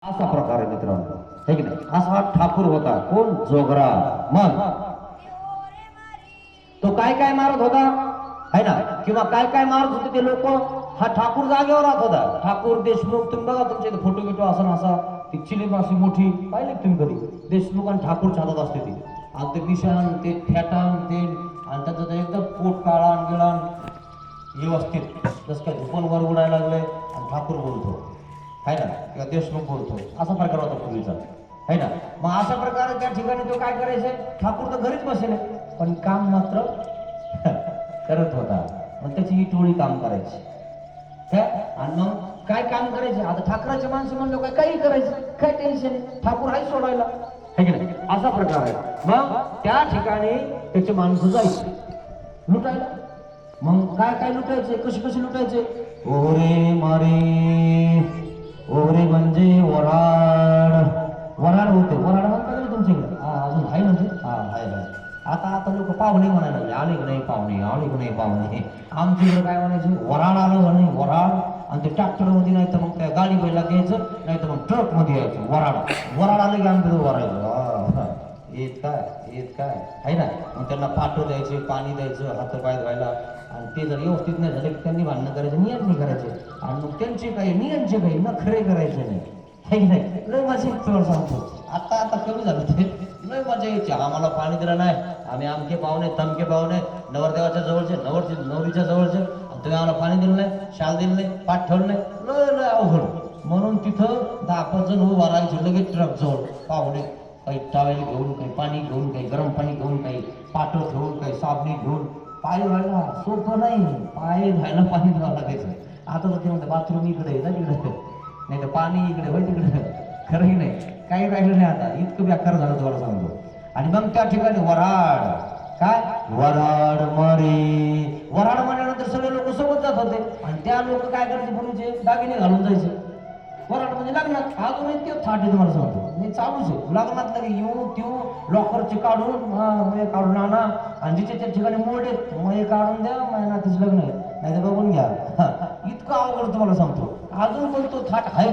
असा प्रकार आहे मित्रांनो, हे की नाही? असा हा ठाकूर होता. कोण? जोगरा. मग तो काय काय मारत होता है ना, किंवा काय काय मारत होते ते लोक. हा ठाकूर जागेवर राहत होता. ठाकूर देशमुख, तुम्ही बघा तुमच्या इथे फोटो बिटो असं असा ती चिलीम अशी मोठी पाहिली तुम्ही कधी? देशमुख आणि ठाकूर चालत असते ती, आणि ते विषाण ते फॅटान ते, आणि त्याचं ते एकदम पोट काळान गिळान व्यवस्थित जसं काय झोपून उडायला लागले आणि ठाकूर बोलतो है ना, किंवा देशमुख बोलतो, असा प्रकार होता पूर्वीचा है ना. मग अशा प्रकारे त्या ठिकाणी तो काय करायचे, ठाकूर तर घरीच बसले पण काम मात्र करत होता. मग त्याची ही टोळी काम करायची. आणि मग काय काम करायचे, आता ठाकराचे माणसं म्हणलं काय काही करायचं, काय टेन्शन, ठाकूर आहे सोडायला, है की नाही? असा प्रकार आहे. मग त्या ठिकाणी त्याचे माणसं जायचे लुटायला. मग काय काय लुटायचे, कशी कशी लुटायचे? ओरे मारे, ओरे म्हणजे वराड. वराड होते, वराड म्हणतात ना तुमच्याकडे? अजून आहे म्हणजे आहे. आता आता लोक पाहुणे म्हणायला लागले, आले की नाही पाहुणे, आले की नाही पाहुणे. आमच्याकडे काय म्हणायचे, वराड आलं का नाही वराड. आणि ते ट्रॅक्टर मध्ये नाही तर मग त्या गाडी बैला घ्यायचं, नाही तर मग ट्रक मध्ये यायचं. वराड वराड आलं की आमच्याकडे वरायचं. येत काय येत काय आहे ना. मग त्यांना पाठव द्यायचे, पाणी द्यायचं, हात पाय धुवायला. आणि ते जर व्यवस्थित नाही झाले की त्यांनी भांडणं करायचे, नियम नाही करायचे. आणि मग त्यांचे काही नियमचे काही नखरे करायचे नाही, हे की नाही. लय मजा येते तुम्हाला सांगतो. आता आता कमी झालं ते, लय मजा यायची. आम्हाला पाणी दिलं नाही, आम्ही आमके पाहुणे तमके पाहुणे, नवरदेवाच्या जवळचे, नवरीच्या जवळचे, तुम्ही आम्हाला पाणी दिलं नाही, शाल दिलं नाही, पाठ ठेवलं नाही, लय लय अवघड. म्हणून तिथं 10-15 जण उभा राहायचे लगेच ट्रक जवळ. पाहुणे काही टावेल घेऊन, काही पाणी घेऊन, काही गरम पाणी घेऊन, काही पाठं घेऊन, काही साबणी घेऊन. पाय धुवायला सोपं नाही, पाय धुवायला पाणी धुवायला लागायचं. आता तर ते म्हणते बाथरूम इकडे ना तिकडे, नाही तर पाणी इकडे होय तिकडे. खरंही नाही, काही राहिलं नाही आता, इतकं बेकार झालं तुम्हाला सांगतो. आणि मग त्या ठिकाणी वराड, काय वराड मारे. वराड म्हणल्यानंतर सगळे लोक सोबत जात होते. आणि त्या लोक काय करायचे, पूर्वीचे दागिने घालून जायचे. वराड म्हणजे लग्नात अजूनही ते थाट आहे तुम्हाला सांगतो, मी चालूच आहे. लग्नात लगे येऊ त्यो लॉकरचे काढून मग काढून आणा, आणि जिथे त्या ठिकाणी मोडे मग काढून द्या, माझ्या नातीचं लग्न आहे, नाही तर बघून घ्या. इतकं अवघड तुम्हाला सांगतो, अजून पण तो थाट आहे.